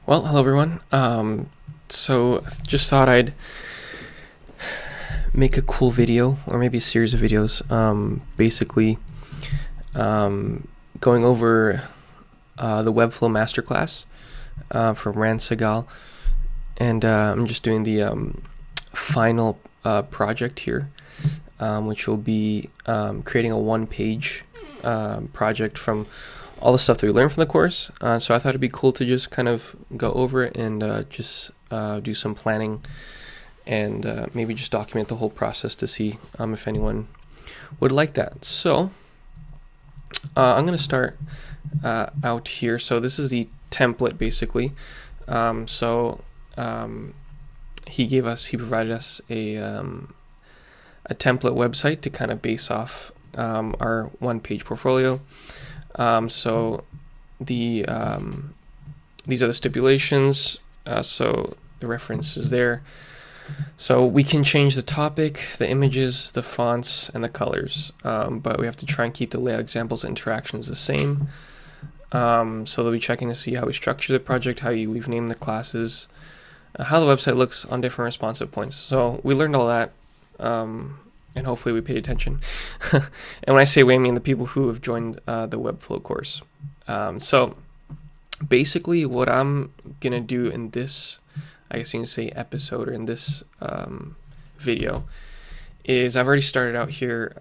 Well, hello everyone. So just thought I'd make a cool video, or maybe a series of videos, basically going over the WEBFLOW Masterclass from Ran Segal, and I'm just doing the final project here, which will be creating a one-page project from all the stuff that we learned from the course. So I thought it'd be cool to just kind of go over it and just do some planning and maybe just document the whole process to see if anyone would like that. So I'm going to start out here. So this is the template basically. He provided us a template website to kind of base off our one-page portfolio. So these are the stipulations. So the reference is there. So we can change the topic, the images, the fonts, and the colors, but we have to try and keep the layout examples and interactions the same. So they'll be checking to see how we structure the project, we've named the classes, how the website looks on different responsive points. So we learned all that, and hopefully we paid attention. And when I say we, I mean the people who have joined the WEBFLOW course. So basically what I'm going to do in this, I guess you can say episode, or in this video, is I've already started out here.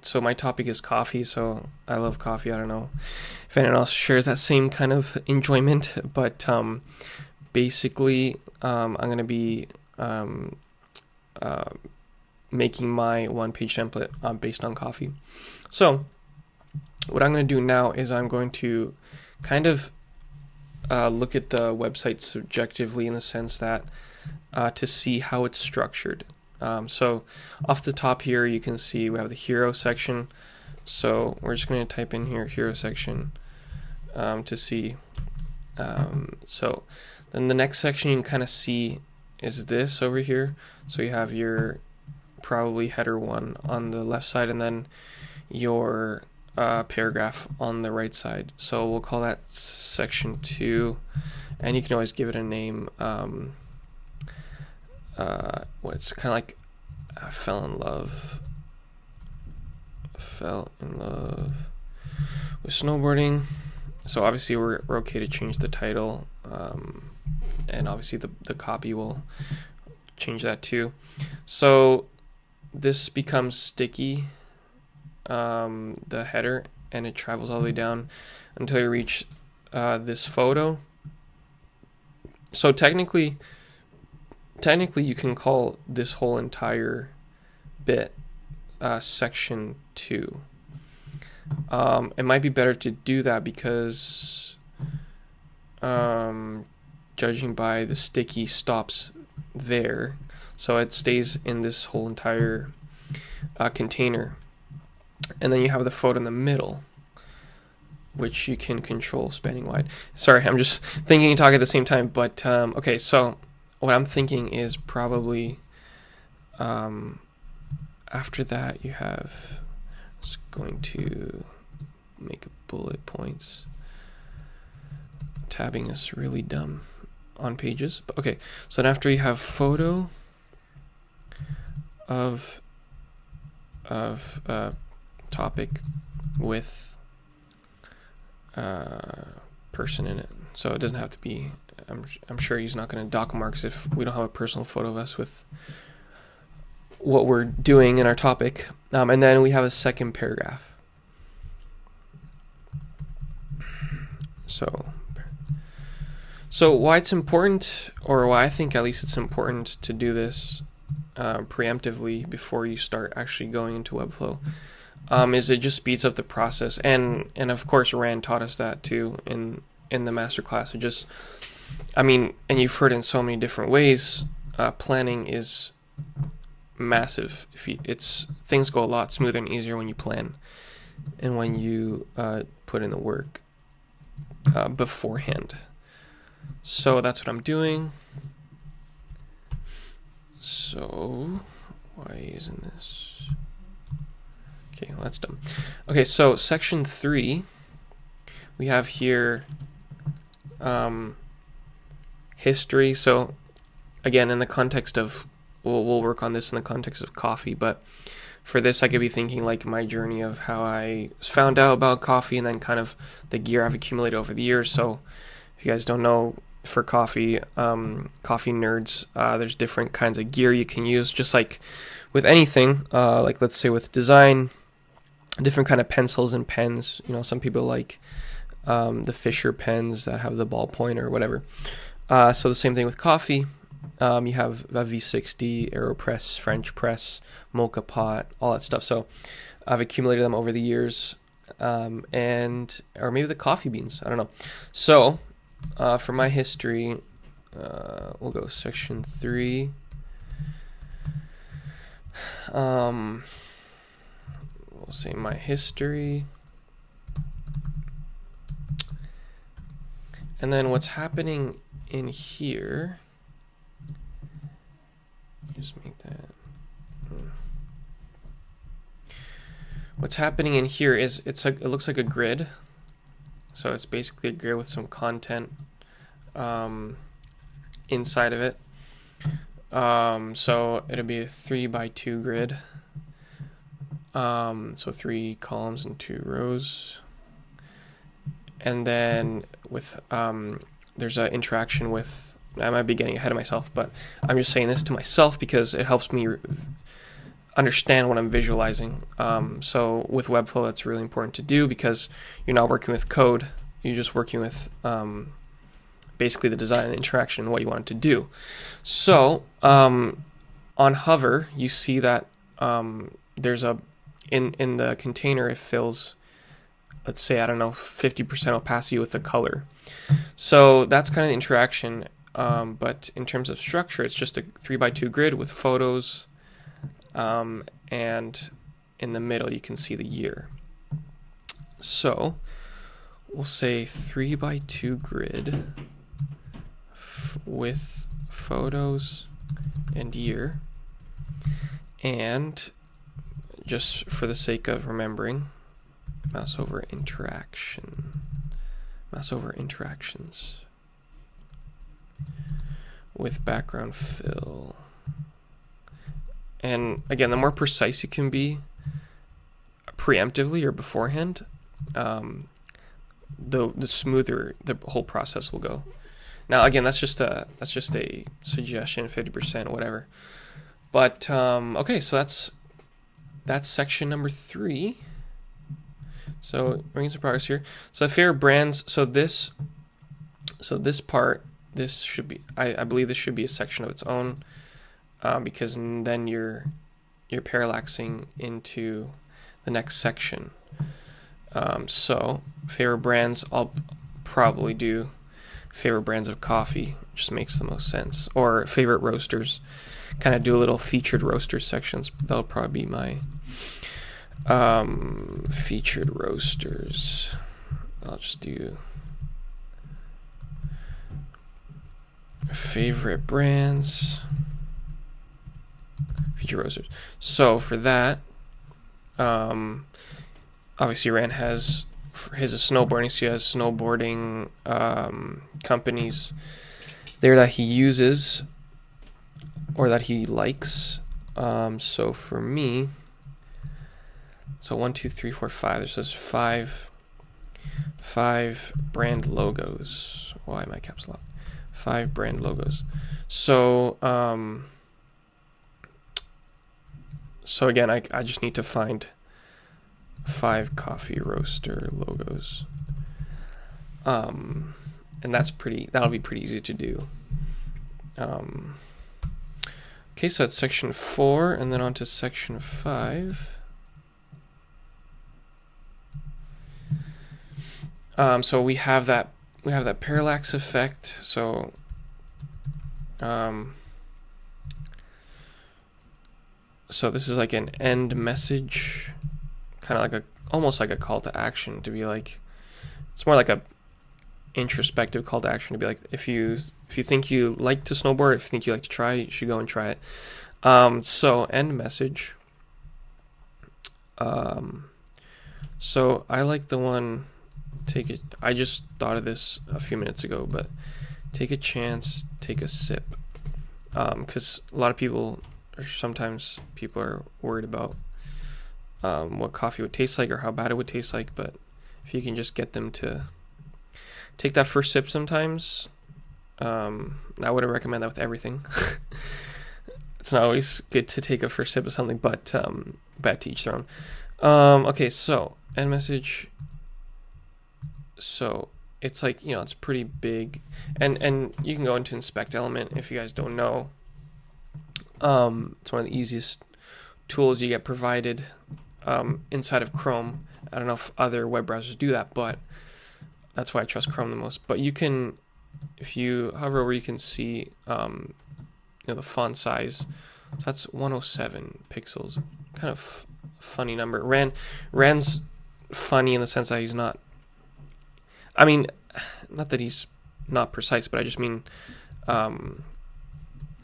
So my topic is coffee, so I love coffee. I don't know if anyone else shares that same kind of enjoyment, but basically I'm going to be making my one-page template based on coffee. So what I'm going to do now is I'm going to kind of look at the website subjectively, in the sense that to see how it's structured. So off the top here, you can see we have the hero section. So we're just going to type in here hero section to see. So then the next section you can kind of see is this over here. So you have your probably header one on the left side, and then your paragraph on the right side. So we'll call that section 2, and you can always give it a name. It's kind of like fell in love with snowboarding. So obviously we're okay to change the title, and obviously the copy will change that too. So this becomes sticky, the header, and it travels all the way down until you reach this photo. So technically you can call this whole entire bit section 2. It might be better to do that because judging by the sticky stops there, so it stays in this whole entire container. And then you have the photo in the middle, which you can control spanning wide. Sorry, I'm just thinking and talking at the same time. But okay, so what I'm thinking is probably after that you have, it's going to make a bullet points. Tabbing is really dumb on pages. But okay, so then after you have photo of topic with person in it. So it doesn't have to be, I'm sure he's not going to dock marks if we don't have a personal photo of us with what we're doing in our topic. And then we have a second paragraph. So why it's important, or why I think at least it's important to do this preemptively before you start actually going into WEBFLOW, is it just speeds up the process, and of course Rand taught us that too in the masterclass. It just, I mean, and you've heard in so many different ways, planning is massive. Things go a lot smoother and easier when you plan and when you put in the work beforehand. So that's what I'm doing. So why isn't this? Okay, well, that's dumb. Okay, so section 3, we have here history. So again, in the context of, we'll work on this in the context of coffee, but for this I could be thinking like my journey of how I found out about coffee and then kind of the gear I've accumulated over the years. So if you guys don't know, for coffee nerds, there's different kinds of gear you can use, just like with anything, like let's say with design, different kind of pencils and pens. You know, some people like the Fisher pens that have the ballpoint or whatever. So the same thing with coffee. You have a V60, AeroPress, French press, mocha pot, all that stuff. So I've accumulated them over the years, or maybe the coffee beans, I don't know. So for my history, we'll go section 3. We'll say my history. And then what's happening in here, just make that. What's happening in here is it looks like a grid. So it's basically a grid with some content inside of it. So it'll be a 3x2 grid. So 3 columns and 2 rows. And then with there's an interaction with, I might be getting ahead of myself, but I'm just saying this to myself because it helps me understand what I'm visualizing. So with WebFlow, that's really important to do because you're not working with code. You're just working with basically the design and interaction and what you want it to do. So on hover, you see that there's a, in the container, it fills, let's say, I don't know, 50% opacity with the color. So that's kind of the interaction. But in terms of structure, it's just a 3x2 grid with photos. And in the middle, you can see the year. So we'll say 3x2 grid with photos and year. And just for the sake of remembering, mouse over interaction, mouse over interactions with background fill. And again, the more precise you can be preemptively or beforehand, the smoother the whole process will go. Now, again, that's just a suggestion, 50%, whatever. But okay, so that's section number 3. So bringing some progress here. So favorite brands. So this part, this should be, I believe this should be a section of its own, because then you're parallaxing into the next section. So favorite brands, I'll probably do favorite brands of coffee, just makes the most sense. Or favorite roasters, kind of do a little featured roaster sections. That'll probably be my featured roasters. I'll just do favorite brands, featured roasters. So for that, obviously Rand has, for his snowboarding, so he has snowboarding companies there that he uses or that he likes. So for me, so 1, 2, 3, 4, 5. There's those five brand logos. Why am I caps lock? 5 brand logos. So so again, I just need to find 5 coffee roaster logos. And that'll be pretty easy to do. Okay, so that's section 4, and then on to section 5. So we have that parallax effect. So so this is like an end message, kind of like almost like a call to action, to be like, it's more like a introspective call to action, to be like, if you think you like to snowboard, if you think you like to try, you should go and try it. So end message. So I like the one, I just thought of this a few minutes ago, but take a chance, take a sip, because a lot of people, or sometimes people are worried about what coffee would taste like or how bad it would taste like, but if you can just get them to take that first sip sometimes, I wouldn't recommend that with everything. It's not always good to take a first sip of something, but to each their own. Okay, so end message. So it's like, it's pretty big, and you can go into inspect element if you guys don't know. It's one of the easiest tools you get provided inside of Chrome. I don't know if other web browsers do that, but that's why I trust Chrome the most. But you can, if you hover over, you can see the font size. So that's 107 pixels. Kind of funny number. Rand's funny in the sense that he's not. I mean, not that he's not precise, but I just mean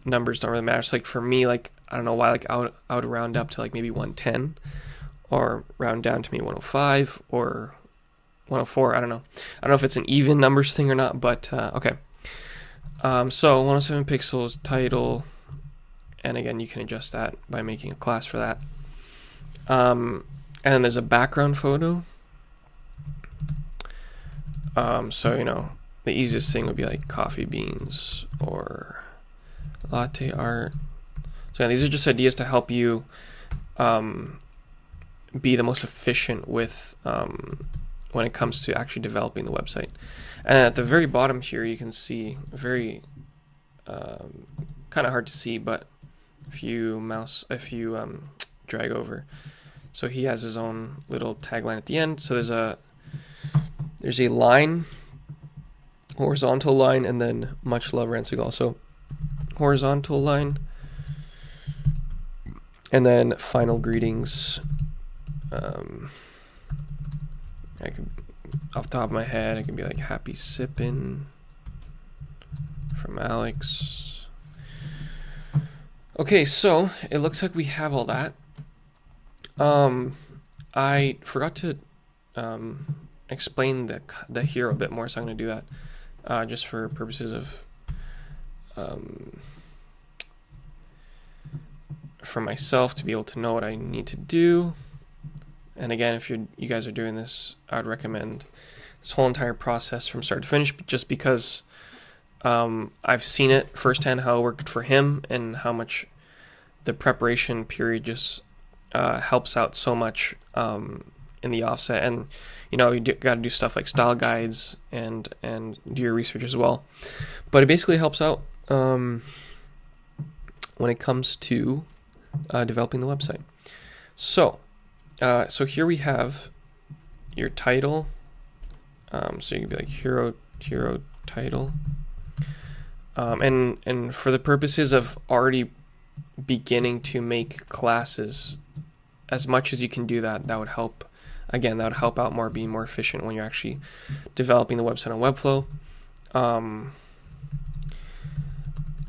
numbers don't really matter. So like for me, like I don't know why, like I would round up to like maybe 110, or round down to maybe 105 or 104. I don't know. I don't know if it's an even numbers thing or not, but okay. So 107 pixels, title, and again, you can adjust that by making a class for that. And then there's a background photo. So, the easiest thing would be like coffee beans or latte art. So these are just ideas to help you be the most efficient with when it comes to actually developing the website. And at the very bottom here, you can see very kind of hard to see, but if you drag over, so he has his own little tagline at the end. So there's a line, horizontal line, and then much love Ransigal. So horizontal line, and then final greetings. I could, off the top of my head, I could be like happy sippin' from Alex. Okay, so it looks like we have all that. I forgot to explain the hero a bit more, so I'm going to do that just for purposes of for myself to be able to know what I need to do. And again, if you guys are doing this, I would recommend this whole entire process from start to finish, just because I've seen it firsthand how it worked for him and how much the preparation period just helps out so much in the offset. And you got to do stuff like style guides and do your research as well. But it basically helps out when it comes to developing the website. So here we have your title. So you can be like hero title. And for the purposes of already beginning to make classes, as much as you can do that would help. Again, that would help out more, being more efficient when you're actually developing the website on WebFlow.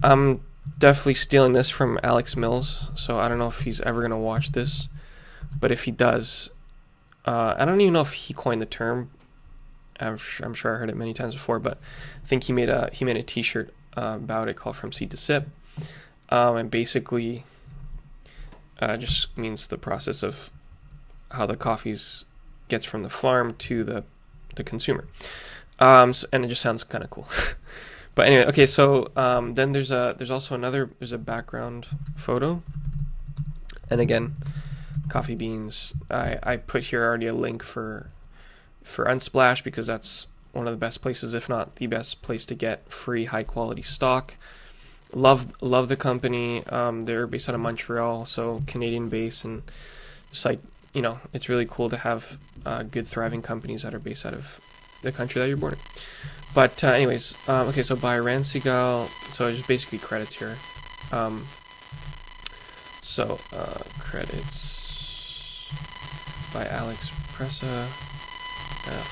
I'm definitely stealing this from Alex Mills, so I don't know if he's ever going to watch this, but if he does, I don't even know if he coined the term. I'm sure I heard it many times before, but I think he made a t-shirt about it called From Seed to Sip, and basically just means the process of how the coffees gets from the farm to the consumer. And it just sounds kind of cool. But anyway, okay, so then there's also there's a background photo, and again, coffee beans. I put here already a link for Unsplash, because that's one of the best places, if not the best place, to get free high quality stock. Love the company. They're based out of Montreal, so Canadian based, and just like, it's really cool to have good thriving companies that are based out of the country that you're born in. But anyways, okay, so by Ransigal, so it's just basically credits here. Credits by Alex Pressa,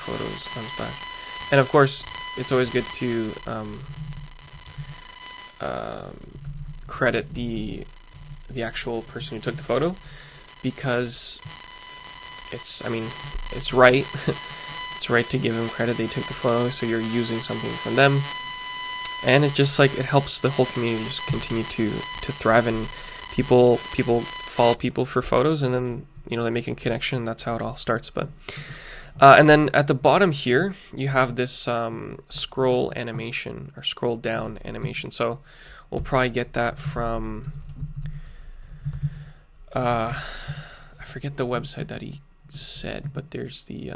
photos Unsplash, and of course it's always good to credit the actual person who took the photo, because it's right. It's right to give them credit. They took the photo, so you're using something from them. and it just like it helps the whole community just continue to thrive, and people follow people for photos, and then they make a connection. That's how it all starts. But and then at the bottom here you have this scroll animation, or scroll down animation. So we'll probably get that from I forget the website that he said, but there's the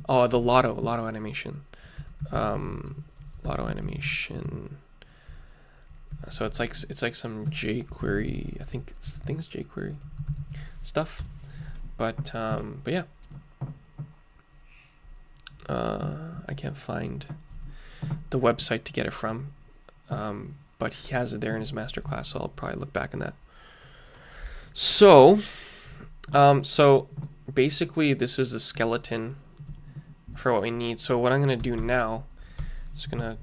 the lotto animation. Lotto animation. So it's like some jQuery, I think it's jQuery stuff. But yeah. I can't find the website to get it from. But he has it there in his masterclass, so I'll probably look back in that. So basically this is the skeleton for what we need. So what I'm going to do now, just going to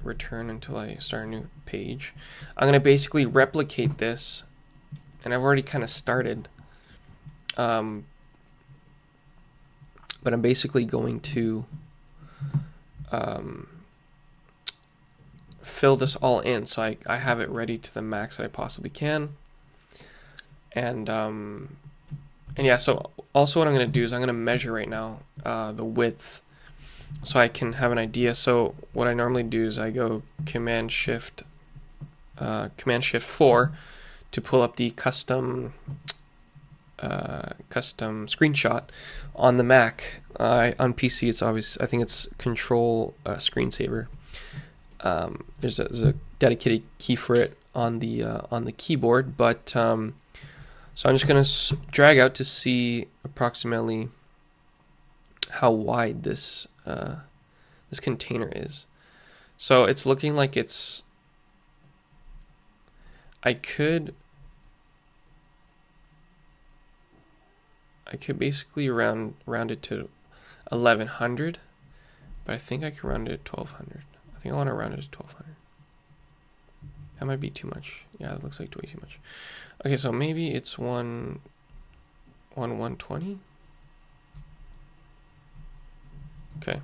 return until I start a new page. I'm going to basically replicate this, and I've already kind of started, but I'm basically going to fill this all in, so I have it ready to the max that I possibly can. And yeah, so also what I'm going to do is I'm going to measure right now the width, so I can have an idea. So what I normally do is I go Command Shift 4 to pull up the custom screenshot. On the Mac, on PC it's obvious, I think it's Control screensaver. There's a dedicated key for it on the keyboard, but so I'm just gonna drag out to see approximately how wide this this container is. So it's looking like it's, I could basically round it to 1100, but I think I can round it to 1200. I think I want to round it to 1200. That might be too much. Yeah, it looks like way too much. Okay, so maybe it's 120. Okay,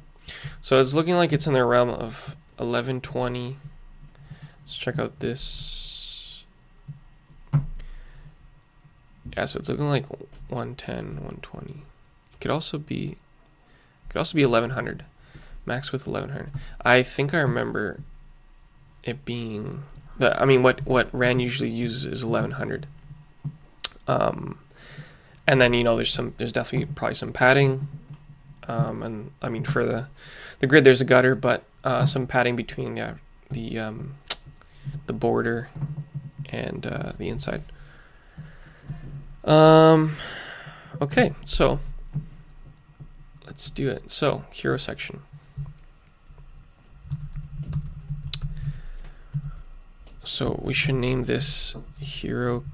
so it's looking like it's in the realm of 1120. Let's check out this. Yeah, so it's looking like 110, 120. It could also be 1100. Max with 1100. I think I remember it being I mean, what RAN usually uses is 1100. And then there's definitely probably some padding. And I mean, for the grid there's a gutter, but some padding between the border and the inside. Okay, so let's do it. So hero section. So we should name this hero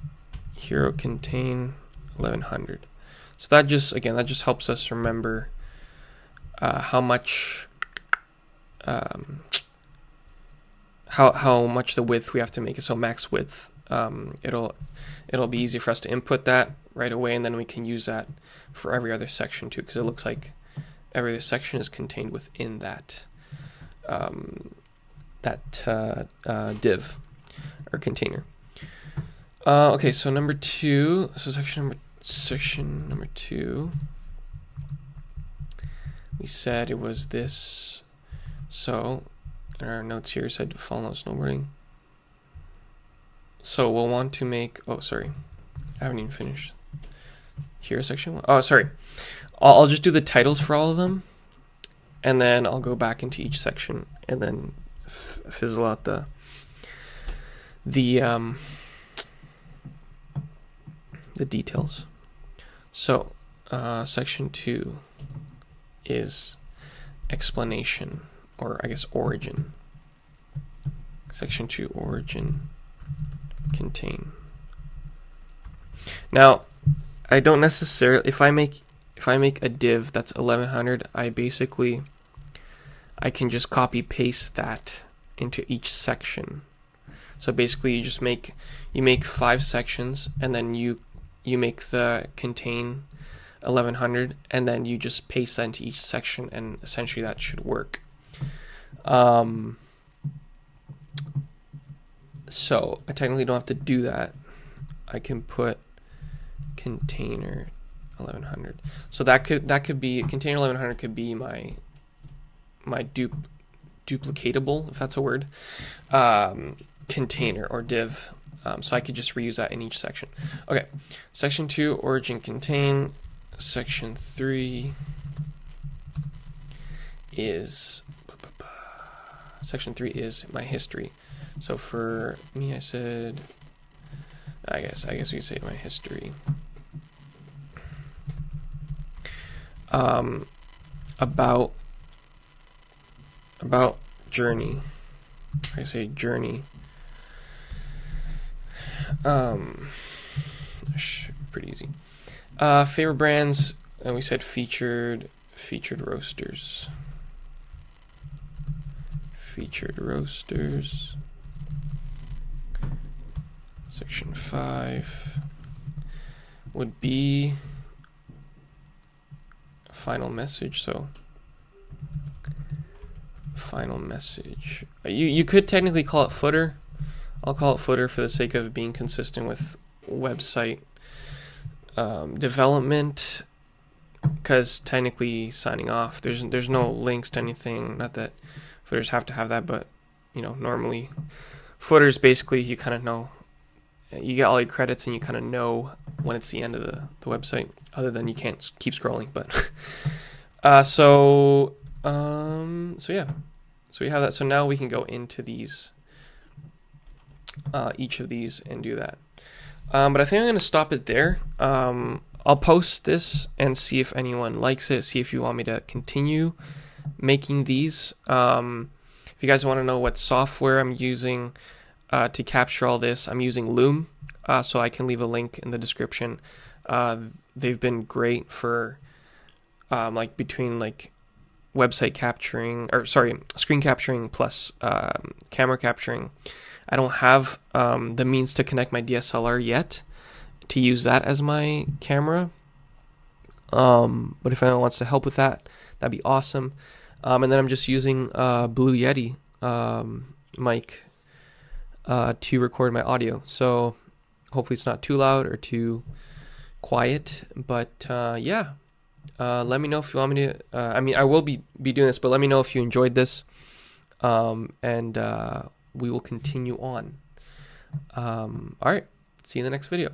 contain 1100. So that just helps us remember how much how much the width we have to make it. So max width. It'll be easy for us to input that right away, and then we can use that for every other section too, because it looks like every other section is contained within that div or container. Okay, so number 2. So section number 2. We said it was this. So in our notes here, it said follow snowboarding. So we'll want to make. Oh, sorry, I haven't even finished. Here, section 1. Oh, sorry. I'll just do the titles for all of them, and then I'll go back into each section and then fizzle out the details. So section 2 is explanation, or I guess origin. Section 2, origin, contain. Now, I don't necessarily, if I make a div that's 1100, I can just copy paste that into each section. So basically you make 5 sections, and then you make the contain 1100, and then you just paste that into each section, and essentially that should work. So I technically don't have to do that. I can put container 1100. So that could be container 1100 could be my duplicatable, if that's a word, container or div. So I could just reuse that in each section. Okay, section 2, origin contain. Section 3 is my history. So for me, I said, I guess we could say my history. About journey. I say journey. Pretty easy. Favorite brands, and we said featured roasters. Featured roasters. Section 5 would be final message. So final message. You could technically call it footer. I'll call it footer for the sake of being consistent with website development, because technically signing off, there's no links to anything. Not that footers have to have that, but normally footers basically you kind of know, you get all your credits and you kind of know when it's the end of the website, other than you can't keep scrolling. But so yeah, so we have that. So now we can go into these, each of these, and do that. But I think I'm going to stop it there. I'll post this and see if anyone likes it, see if you want me to continue making these. If you guys want to know what software I'm using to capture all this, I'm using Loom, so I can leave a link in the description. They've been great for between website capturing, or sorry, screen capturing plus camera capturing. I don't have the means to connect my DSLR yet to use that as my camera. But if anyone wants to help with that, that'd be awesome. And then I'm just using Blue Yeti mic to record my audio. So hopefully it's not too loud or too quiet. But yeah, let me know if you want me to. I will be doing this, but let me know if you enjoyed this. And we will continue on. All right. See you in the next video.